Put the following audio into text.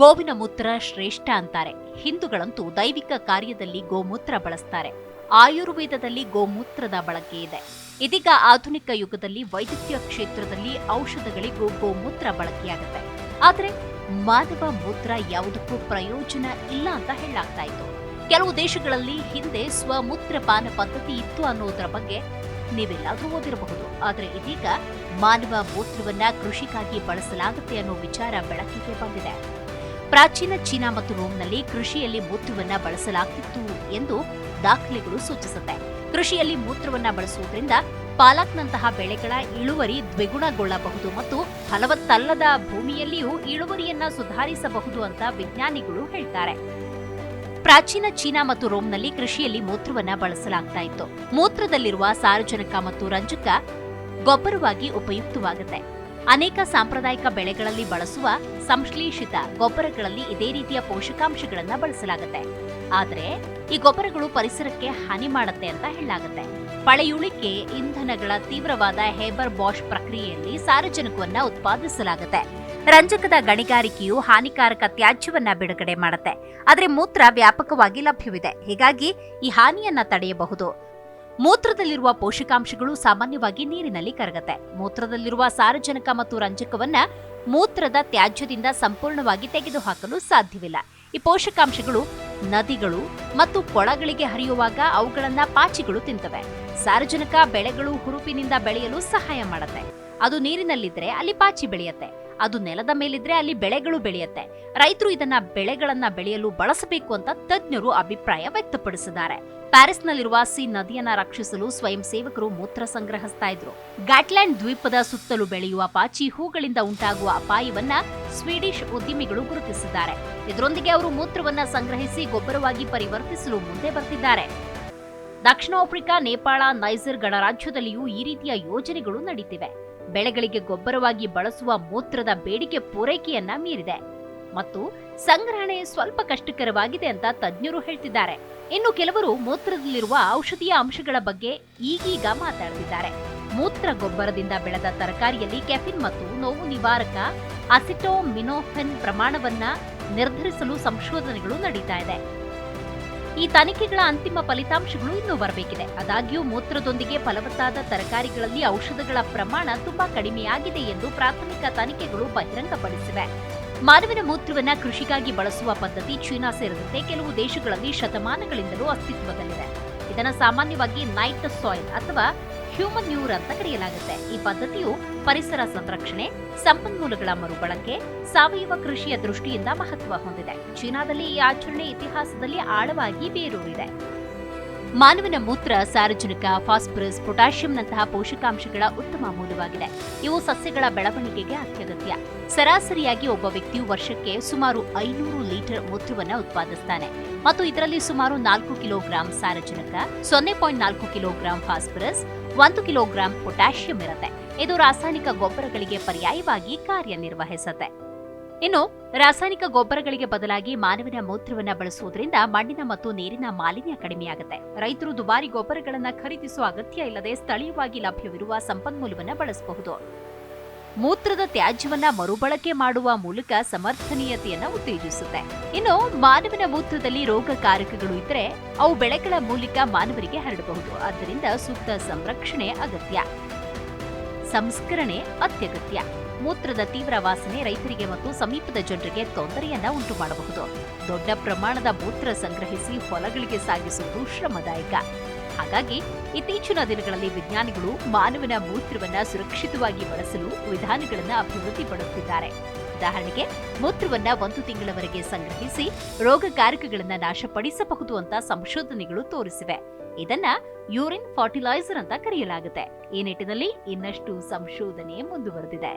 ಗೋವಿನ ಮೂತ್ರ ಶ್ರೇಷ್ಠ ಅಂತಾರೆ. ಹಿಂದೂಗಳಂತೂ ದೈವಿಕ ಕಾರ್ಯದಲ್ಲಿ ಗೋಮೂತ್ರ ಬಳಸ್ತಾರೆ. ಆಯುರ್ವೇದದಲ್ಲಿ ಗೋಮೂತ್ರದ ಬಳಕೆ ಇದೆ. ಇದೀಗ ಆಧುನಿಕ ಯುಗದಲ್ಲಿ ವೈದ್ಯಕೀಯ ಕ್ಷೇತ್ರದಲ್ಲಿ ಔಷಧಗಳಿಗೂ ಗೋಮೂತ್ರ ಬಳಕೆಯಾಗುತ್ತೆ. ಆದರೆ ಮಾನವ ಮೂತ್ರ ಯಾವುದಕ್ಕೂ ಪ್ರಯೋಜನ ಇಲ್ಲ ಅಂತ ಹೇಳಲಾಗ್ತಾ ಇತ್ತು. ಕೆಲವು ದೇಶಗಳಲ್ಲಿ ಹಿಂದೆ ಸ್ವಮೂತ್ರಪಾನ ಪದ್ಧತಿ ಇತ್ತು ಅನ್ನೋದರ ಬಗ್ಗೆ ನೀವೆಲ್ಲಾದರೂ ಓದಿರಬಹುದು. ಆದರೆ ಇದೀಗ ಮಾನವ ಮೂತ್ರವನ್ನ ಕೃಷಿಗಾಗಿ ಬಳಸಲಾಗುತ್ತೆ ಅನ್ನೋ ವಿಚಾರ ಬೆಳಕಿಗೆ ಬಂದಿದೆ. ಪ್ರಾಚೀನ ಚೀನಾ ಮತ್ತು ರೋಮ್ನಲ್ಲಿ ಕೃಷಿಯಲ್ಲಿ ಮೂತ್ರವನ್ನ ಬಳಸಲಾಗ್ತಿತ್ತು ಎಂದು ದಾಖಲೆಗಳು ಸೂಚಿಸುತ್ತೆ. ಕೃಷಿಯಲ್ಲಿ ಮೂತ್ರವನ್ನ ಬಳಸುವುದರಿಂದ ಪಾಲಕ್ನಂತಹ ಬೆಳೆಗಳ ಇಳುವರಿ ದ್ವಿಗುಣಗೊಳ್ಳಬಹುದು ಮತ್ತು ಫಲವತ್ತಲ್ಲದ ಭೂಮಿಯಲ್ಲಿಯೂ ಇಳುವರಿಯನ್ನ ಸುಧಾರಿಸಬಹುದು ಅಂತ ವಿಜ್ಞಾನಿಗಳು ಹೇಳ್ತಾರೆ. ಪ್ರಾಚೀನ ಚೀನಾ ಮತ್ತು ರೋಮ್ನಲ್ಲಿ ಕೃಷಿಯಲ್ಲಿ ಮೂತ್ರವನ್ನ ಬಳಸಲಾಗ್ತಾ ಇತ್ತು. ಮೂತ್ರದಲ್ಲಿರುವ ಸಾರಜನಕ ಮತ್ತು ರಂಜಕ ಗೊಬ್ಬರವಾಗಿ ಉಪಯುಕ್ತವಾಗುತ್ತೆ. ಅನೇಕ ಸಾಂಪ್ರದಾಯಿಕ ಬೆಳೆಗಳಲ್ಲಿ ಬಳಸುವ ಸಂಶ್ಲೇಷಿತ ಗೊಬ್ಬರಗಳಲ್ಲಿ ಇದೇ ರೀತಿಯ ಪೋಷಕಾಂಶಗಳನ್ನ ಬಳಸಲಾಗುತ್ತೆ. ಆದರೆ ಈ ಗೊಬ್ಬರಗಳು ಪರಿಸರಕ್ಕೆ ಹಾನಿ ಮಾಡುತ್ತೆ ಅಂತ ಹೇಳಲಾಗುತ್ತೆ. ಪಳೆಯುಳಿಕೆ ಇಂಧನಗಳ ತೀವ್ರವಾದ ಹೇಬರ್ ಬಾಷ್ ಪ್ರಕ್ರಿಯೆಯಲ್ಲಿ ಸಾರಜನಕವನ್ನ ಉತ್ಪಾದಿಸಲಾಗುತ್ತೆ. ರಂಜಕದ ಗಣಿಗಾರಿಕೆಯು ಹಾನಿಕಾರಕ ತ್ಯಾಜ್ಯವನ್ನ ಬಿಡುಗಡೆ ಮಾಡುತ್ತೆ. ಆದರೆ ಮೂತ್ರ ವ್ಯಾಪಕವಾಗಿ ಲಭ್ಯವಿದೆ. ಹೀಗಾಗಿ ಈ ಹಾನಿಯನ್ನ ತಡೆಯಬಹುದು. ಮೂತ್ರದಲ್ಲಿರುವ ಪೋಷಕಾಂಶಗಳು ಸಾಮಾನ್ಯವಾಗಿ ನೀರಿನಲ್ಲಿ ಕರಗತ್ತೆ. ಮೂತ್ರದಲ್ಲಿರುವ ಸಾರಜನಕ ಮತ್ತು ರಂಜಕವನ್ನ ಮೂತ್ರದ ತ್ಯಾಜ್ಯದಿಂದ ಸಂಪೂರ್ಣವಾಗಿ ತೆಗೆದುಹಾಕಲು ಸಾಧ್ಯವಿಲ್ಲ. ಈ ಪೋಷಕಾಂಶಗಳು ನದಿಗಳು ಮತ್ತು ಕೊಳಗಳಿಗೆ ಹರಿಯುವಾಗ ಅವುಗಳನ್ನ ಪಾಚಿಗಳು ತಿಂತವೆ. ಸಾರಜನಕ ಬೆಳೆಗಳು ಹುರುಪಿನಿಂದ ಬೆಳೆಯಲು ಸಹಾಯ ಮಾಡುತ್ತೆ. ಅದು ನೀರಿನಲ್ಲಿದ್ರೆ ಅಲ್ಲಿ ಪಾಚಿ ಬೆಳೆಯುತ್ತೆ. ಅದು ನೆಲದ ಮೇಲಿದ್ರೆ ಅಲ್ಲಿ ಬೆಳೆಗಳು ಬೆಳೆಯುತ್ತೆ. ರೈತರು ಇದನ್ನ ಬೆಳೆಗಳನ್ನ ಬೆಳೆಯಲು ಬಳಸಬೇಕು ಅಂತ ತಜ್ಞರು ಅಭಿಪ್ರಾಯ ವ್ಯಕ್ತಪಡಿಸಿದ್ದಾರೆ. ಪ್ಯಾರಿಸ್ನಲ್ಲಿರುವ ಸಿ ನದಿಯನ್ನ ರಕ್ಷಿಸಲು ಸ್ವಯಂ ಸೇವಕರು ಮೂತ್ರ ಸಂಗ್ರಹಿಸ್ತಾ ಇದ್ರು. ಗಾಟ್ಲ್ಯಾಂಡ್ ದ್ವೀಪದ ಸುತ್ತಲೂ ಬೆಳೆಯುವ ಪಾಚಿ ಹೂಗಳಿಂದ ಉಂಟಾಗುವ ಅಪಾಯವನ್ನ ಸ್ವೀಡಿಷ್ ಉದ್ಯಮಿಗಳು ಗುರುತಿಸಿದ್ದಾರೆ. ಇದರೊಂದಿಗೆ ಅವರು ಮೂತ್ರವನ್ನ ಸಂಗ್ರಹಿಸಿ ಗೊಬ್ಬರವಾಗಿ ಪರಿವರ್ತಿಸಲು ಮುಂದೆ ಬರ್ತಿದ್ದಾರೆ. ದಕ್ಷಿಣ ಆಫ್ರಿಕಾ, ನೇಪಾಳ, ನೈಜರ್ ಗಣರಾಜ್ಯದಲ್ಲಿಯೂ ಈ ರೀತಿಯ ಯೋಜನೆಗಳು ನಡೀತಿವೆ. ಬೆಳೆಗಳಿಗೆ ಗೊಬ್ಬರವಾಗಿ ಬಳಸುವ ಮೂತ್ರದ ಬೇಡಿಕೆ ಪೂರೈಕೆಯನ್ನ ಮೀರಿದೆ ಮತ್ತು ಸಂಗ್ರಹಣೆ ಸ್ವಲ್ಪ ಕಷ್ಟಕರವಾಗಿದೆ ಅಂತ ತಜ್ಞರು ಹೇಳ್ತಿದ್ದಾರೆ. ಇನ್ನು ಕೆಲವರು ಮೂತ್ರದಲ್ಲಿರುವ ಔಷಧೀಯ ಅಂಶಗಳ ಬಗ್ಗೆ ಈಗೀಗ ಮಾತಾಡ್ತಿದ್ದಾರೆ. ಮೂತ್ರ ಗೊಬ್ಬರದಿಂದ ಬೆಳೆದ ತರಕಾರಿಯಲ್ಲಿ ಕೆಫಿನ್ ಮತ್ತು ನೋವು ನಿವಾರಕ ಅಸಿಟೋಮಿನೋಫೆನ್ ಪ್ರಮಾಣವನ್ನ ನಿರ್ಧರಿಸಲು ಸಂಶೋಧನೆಗಳು ನಡೀತಾ ಇದೆ. ಈ ತನಿಖೆಗಳ ಅಂತಿಮ ಫಲಿತಾಂಶಗಳು ಇನ್ನೂ ಬರಬೇಕಿದೆ. ಆದಾಗ್ಯೂ ಮೂತ್ರದೊಂದಿಗೆ ಫಲವತ್ತಾದ ತರಕಾರಿಗಳಲ್ಲಿ ಔಷಧಗಳ ಪ್ರಮಾಣ ತುಂಬಾ ಕಡಿಮೆಯಾಗಿದೆ ಎಂದು ಪ್ರಾಥಮಿಕ ತನಿಖೆಗಳು ಬಹಿರಂಗಪಡಿಸಿವೆ. ಮಾನವನ ಮೂತ್ರವನ್ನ ಕೃಷಿಗಾಗಿ ಬಳಸುವ ಪದ್ಧತಿ ಚೀನಾ ಸೇರಿದಂತೆ ಕೆಲವು ದೇಶಗಳಲ್ಲಿ ಶತಮಾನಗಳಿಂದಲೂ ಅಸ್ತಿತ್ವದಲ್ಲಿದೆ. ಇದನ್ನು ಸಾಮಾನ್ಯವಾಗಿ ನೈಟ್ ಸಾಯಿಲ್ ಅಥವಾ ಹ್ಯೂಮನ್ ನ್ಯೂರ್ ಅಂತ ಕರೆಯಲಾಗುತ್ತೆ. ಈ ಪದ್ಧತಿಯು ಪರಿಸರ ಸಂರಕ್ಷಣೆ, ಸಂಪನ್ಮೂಲಗಳ ಮರುಬಳಕೆ, ಸಾವಯವ ಕೃಷಿಯ ದೃಷ್ಟಿಯಿಂದ ಮಹತ್ವ ಹೊಂದಿದೆ. ಚೀನಾದಲ್ಲಿ ಈ ಆಚರಣೆ ಇತಿಹಾಸದಲ್ಲಿ ಆಳವಾಗಿ ಬೇರೂರಿದೆ. ಮಾನವನ ಮೂತ್ರ ಸಾರಜನಕ, ಫಾಸ್ಫರಸ್, ಪೊಟ್ಯಾಷಿಯಂನಂತಹ ಪೋಷಕಾಂಶಗಳ ಉತ್ತಮ ಮೂಲವಾಗಿದೆ. ಇವು ಸಸ್ಯಗಳ ಬೆಳವಣಿಗೆಗೆ ಅತ್ಯಗತ್ಯ. ಸರಾಸರಿಯಾಗಿ ಒಬ್ಬ ವ್ಯಕ್ತಿಯು ವರ್ಷಕ್ಕೆ ಸುಮಾರು 500 ಲೀಟರ್ ಮೂತ್ರವನ್ನು ಉತ್ಪಾದಿಸುತ್ತಾನೆ ಮತ್ತು ಇದರಲ್ಲಿ ಸುಮಾರು 4 ಕಿಲೋಗ್ರಾಂ ಸಾರಜನಕ, 0.4 ಕಿಲೋಗ್ರಾಂ ಫಾಸ್ಫರಸ್, 1 ಕಿಲೋಗ್ರಾಂ ಪೊಟ್ಯಾಷಿಯಂ ಇರುತ್ತೆ. ಇದು ರಾಸಾಯನಿಕ ಗೊಬ್ಬರಗಳಿಗೆ ಪರ್ಯಾಯವಾಗಿ ಕಾರ್ಯನಿರ್ವಹಿಸುತ್ತೆ. ಇನ್ನು ರಾಸಾಯನಿಕ ಗೊಬ್ಬರಗಳಿಗೆ ಬದಲಾಗಿ ಮಾನವನ ಮೂತ್ರವನ್ನ ಬಳಸುವುದರಿಂದ ಮಣ್ಣಿನ ಮತ್ತು ನೀರಿನ ಮಾಲಿನ್ಯ ಕಡಿಮೆಯಾಗುತ್ತೆ. ರೈತರು ದುಬಾರಿ ಗೊಬ್ಬರಗಳನ್ನ ಖರೀದಿಸುವ ಅಗತ್ಯ ಇಲ್ಲದೆ ಸ್ಥಳೀಯವಾಗಿ ಲಭ್ಯವಿರುವ ಸಂಪನ್ಮೂಲವನ್ನ ಬಳಸಬಹುದು. ಮೂತ್ರದ ತ್ಯಾಜ್ಯವನ್ನ ಮರುಬಳಕೆ ಮಾಡುವ ಮೂಲಕ ಸಮರ್ಥನೀಯತೆಯನ್ನ ಉತ್ತೇಜಿಸುತ್ತೆ. ಇನ್ನು ಮಾನವನ ಮೂತ್ರದಲ್ಲಿ ರೋಗಕಾರಕಗಳು ಇದ್ದರೆ ಅವು ಬೆಳೆಗಳ ಮೂಲಕ ಮಾನವರಿಗೆ ಹರಡಬಹುದು. ಆದ್ದರಿಂದ ಸೂಕ್ತ ಸಂರಕ್ಷಣೆ ಅಗತ್ಯ, ಸಂಸ್ಕರಣೆ ಅತ್ಯಗತ್ಯ. ಮೂತ್ರದ ತೀವ್ರ ವಾಸನೆ ರೈತರಿಗೆ ಮತ್ತು ಸಮೀಪದ ಜನರಿಗೆ ತೊಂದರೆಯನ್ನ ಉಂಟು ಮಾಡಬಹುದು. ದೊಡ್ಡ ಪ್ರಮಾಣದ ಮೂತ್ರ ಸಂಗ್ರಹಿಸಿ ಹೊಲಗಳಿಗೆ ಸಾಗಿಸುವುದು ಶ್ರಮದಾಯಕ. ಹಾಗಾಗಿ ಇತ್ತೀಚಿನ ದಿನಗಳಲ್ಲಿ ವಿಜ್ಞಾನಿಗಳು ಮಾನವನ ಮೂತ್ರವನ್ನ ಸುರಕ್ಷಿತವಾಗಿ ಬಳಸಲು ವಿಧಾನಗಳನ್ನು ಅಭಿವೃದ್ಧಿಪಡಿಸುತ್ತಿದ್ದಾರೆ. ಉದಾಹರಣೆಗೆ ಮೂತ್ರವನ್ನ 1 ತಿಂಗಳವರೆಗೆ ಸಂಗ್ರಹಿಸಿ ರೋಗಕಾರಕಗಳನ್ನು ನಾಶಪಡಿಸಬಹುದು ಅಂತ ಸಂಶೋಧನೆಗಳು ತೋರಿಸಿವೆ. ಇದನ್ನ ಯೂರಿನ್ ಫರ್ಟಿಲೈಸರ್ ಅಂತ ಕರೆಯಲಾಗುತ್ತೆ. ಈ ನಿಟ್ಟಿನಲ್ಲಿ ಇನ್ನಷ್ಟು ಸಂಶೋಧನೆ ಮುಂದುವರೆದಿದೆ.